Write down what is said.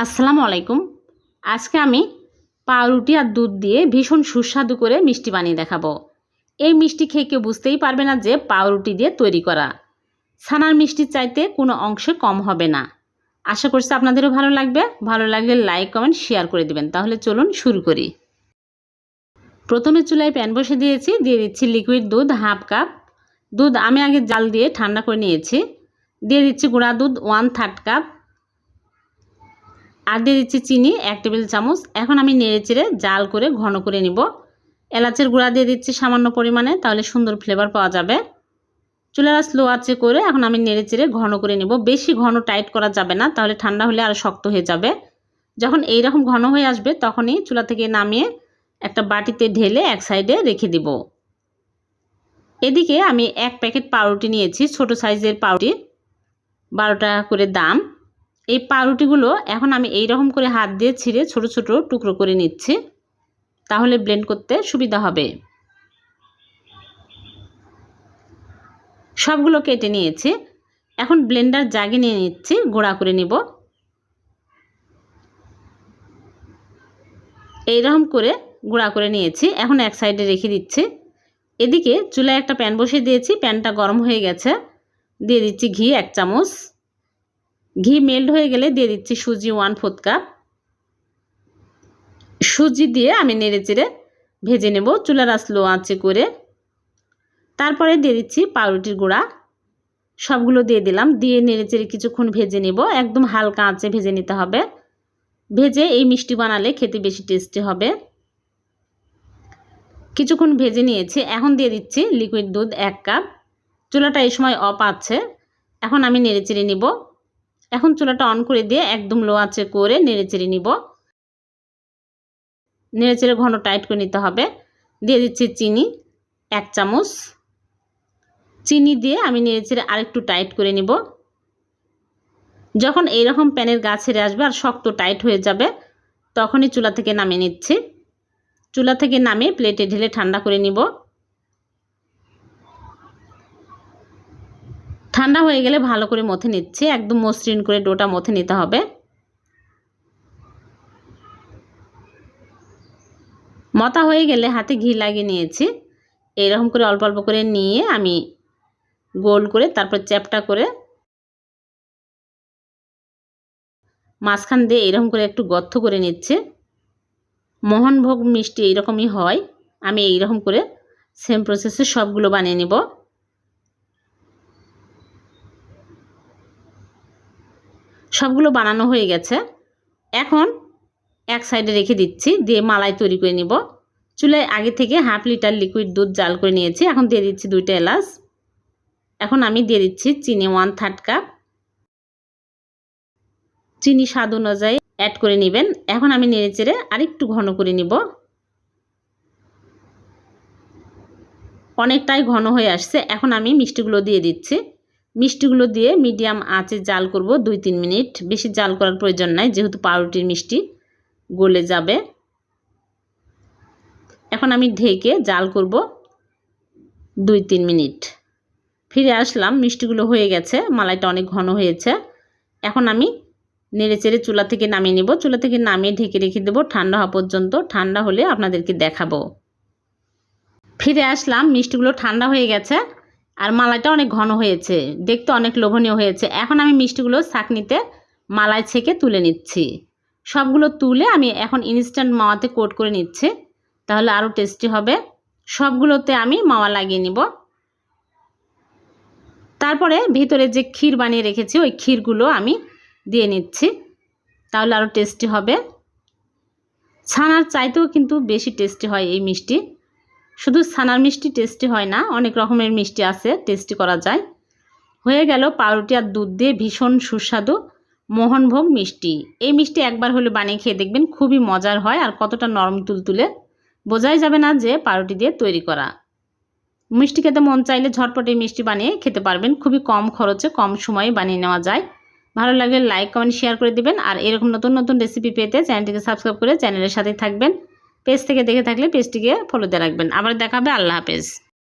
আসসালামু আলাইকুম। আজকে আমি পাউরুটি আর দুধ দিয়ে ভীষণ সুস্বাদু করে মিষ্টি বানিয়ে দেখাবো। এই মিষ্টি খেয়ে কেউ বুঝতেই পারবে না যে পাউরুটি দিয়ে তৈরি করা। ছানার মিষ্টির চাইতে কোনো অংশে কম হবে না। আশা করছি আপনাদেরও ভালো লাগবে। ভালো লাগলে লাইক কমেন্ট শেয়ার করে দিবেন। তাহলে চলুন শুরু করি। প্রথমে চুলায় প্যান বসে দিয়েছি, দিয়ে দিচ্ছি লিকুইড দুধ হাফ কাপ। দুধ আমি আগে জাল দিয়ে ঠান্ডা করে নিয়েছি। দিয়ে দিচ্ছি গুঁড়া দুধ 1/3 কাপ। আর দিয়ে দিচ্ছি চিনি 1 টেবিল চামচ। এখন আমি নেড়েচেড়ে জাল করে ঘন করে নিব। এলাচের গুঁড়া দিয়ে দিচ্ছি সামান্য পরিমাণে, তাহলে সুন্দর ফ্লেভার পাওয়া যাবে। চুলার স্লো আঁচে করে এখন আমি নেড়েচেড়ে ঘন করে নিব। বেশি ঘন টাইট করা যাবে না, তাহলে ঠান্ডা হলে আরও শক্ত হয়ে যাবে। যখন এই রকম ঘন হয়ে আসবে তখনই চুলা থেকে নামিয়ে একটা বাটিতে ঢেলে এক সাইডে রেখে দিব। এদিকে আমি 1 প্যাকেট পাউরুটি নিয়েছি, ছোট সাইজের পাউরুটি, 12 টাকা করে দাম। এই পাউরুটিগুলো এখন আমি এই রকম করে হাত দিয়ে ছিঁড়ে ছোট ছোট টুকরো করে নিচ্ছি, তাহলে ব্লেন্ড করতে সুবিধা হবে। সবগুলো কেটে নিয়েছি। এখন ব্লেন্ডার জাগে নিয়ে নিচ্ছি, গুঁড়া করে নিব। এই রকম করে গুঁড়া করে নিয়েছি। এখন এক সাইডে রেখে দিচ্ছি। এদিকে চুলায় একটা প্যান বসিয়ে দিয়েছি, প্যানটা গরম হয়ে গেছে। দিয়ে দিচ্ছি ঘি 1 চামচ। ঘি মেল্ট হয়ে গেলে দিয়ে দিচ্ছি সুজি 1/4 কাপ। সুজি দিয়ে আমি নেড়েচেড়ে ভেজে নেব চুলার স্লো আঁচে করে। তারপরে দিয়ে দিচ্ছি পাউরুটির গুঁড়া, সবগুলো দিয়ে দিলাম। দিয়ে নেড়েচেড়ে কিছুক্ষণ ভেজে নেব, একদম হালকা আঁচে ভেজে নিতে হবে। ভেজে এই মিষ্টি বানালে খেতে বেশি টেস্টি হবে। কিছুক্ষণ ভেজে নিয়েছি। এখন দিয়ে দিচ্ছি লিকুইড দুধ 1 কাপ। চুলাটা এই সময় অফ আছে। এখন আমি নেড়েচেড়ে নিব। এখন চুলাটা অন করে দিয়ে একদম লো আঁচে করে নেড়েচেড়ে নিব। নেড়েচেড়ে ঘন টাইট করে নিতে হবে। দিয়ে দিচ্ছি চিনি 1 চামচ। চিনি দিয়ে আমি নেড়েচেড়ে আরেকটু টাইট করে নিব। যখন এইরকম প্যানের গা ছেড়ে আসবে আর শক্ত টাইট হয়ে যাবে তখনই চুলা থেকে নামিয়ে নিচ্ছি। চুলা থেকে নামিয়ে প্লেটে ঢেলে ঠান্ডা করে নিব। ঠান্ডা হয়ে গেলে ভালো করে মথে নিচ্ছি, একদম মসৃণ করে ডোটা মথে নিতে হবে। মথা হয়ে গেলে হাতে ঘি লাগিয়ে নিয়েছি। এইরকম করে অল্প অল্প করে নিয়ে আমি গোল করে তারপর চ্যাপটা করে মাঝখান দিয়ে এরকম করে একটু গর্ত করে নিচ্ছে। মোহনভোগ মিষ্টি এইরকমই হয়। আমি এইরকম করে সেম প্রসেসে সবগুলো বানিয়ে নিব। সবগুলো বানানো হয়ে গেছে। এখন এক সাইডে রেখে দিচ্ছি, দিয়ে মালাই তৈরি করে নিব। চুলায় আগে থেকে 1/2 লিটার লিকুইড দুধ জাল করে নিয়েছি। এখন দিয়ে দিচ্ছি 2টা এলাচ। এখন আমি দিয়ে দিচ্ছি চিনি 1/3 কাপ। চিনি স্বাদ অনুযায়ী অ্যাড করে নেবেন। এখন আমি নেড়েচেড়ে আরেকটু ঘন করে নিব। অনেকটাই ঘন হয়ে আসছে। এখন আমি মিষ্টিগুলো দিয়ে দিচ্ছি। মিষ্টিগুলো দিয়ে মিডিয়াম আঁচে জাল করব 2-3 মিনিট। বেশি জাল করার প্রয়োজন নাই, যেহেতু পাউরুটির মিষ্টি গলে যাবে। এখন আমি ঢেকে জাল করব 2-3 মিনিট। ফিরে আসলাম, মিষ্টিগুলো হয়ে গেছে, মালাইটা অনেক ঘন হয়েছে। এখন আমি নেড়েচেড়ে চুলা থেকে নামিয়ে নেব। চুলা থেকে নামিয়ে ঢেকে রেখে দেবো ঠান্ডা হওয়া পর্যন্ত। ঠান্ডা হলে আপনাদেরকে দেখাবো। ফিরে আসলাম, মিষ্টিগুলো ঠান্ডা হয়ে গেছে আর মালাইটা অনেক ঘন হয়েছে, দেখতে অনেক লোভনীয় হয়েছে। এখন আমি মিষ্টিগুলো ছাঁকনিতে মালাই ছেঁকে তুলে নিচ্ছি। সবগুলো তুলে আমি এখন ইনস্ট্যান্ট মাওয়াতে কোট করে নিচ্ছি, তাহলে আরও টেস্টি হবে। সবগুলোতে আমি মাওয়া লাগিয়ে নিব। তারপরে ভিতরে যে ক্ষীর বানিয়ে রেখেছি ওই ক্ষীরগুলো আমি দিয়ে নিচ্ছি, তাহলে আরও টেস্টি হবে। ছানার চাইতেও কিন্তু বেশি টেস্টি হয় এই মিষ্টি। শুধু ছানার মিষ্টি টেস্টি হয় না, অনেক রকমের মিষ্টি আছে টেস্টি করা যায়। হয়ে গেল পাউরুটি আর দুধ দিয়ে ভীষণ সুস্বাদু মোহনভোগ মিষ্টি। এই মিষ্টি একবার হলে বানিয়ে খেয়ে দেখবেন, খুবই মজার হয় আর কতটা নরম তুলতুলে, বোঝাই যাবে না যে পাউরুটি দিয়ে তৈরি করা। মিষ্টি খেতে মন চাইলে ঝটপট এই মিষ্টি বানিয়ে খেতে পারবেন। খুবই কম খরচে কম সময়ে বানিয়ে নেওয়া যায়। ভালো লাগলে লাইক কমেন্ট শেয়ার করে দিবেন। আর এরকম নতুন নতুন রেসিপি পেতে চ্যানেলটিকে সাবস্ক্রাইব করে চ্যানেলের সাথেই থাকবেন। পেজ থেকে দেখে থাকলে পেজটিকে ফলো দিয়ে রাখবেন। আবার দেখা হবে। আল্লাহ হাফেজ।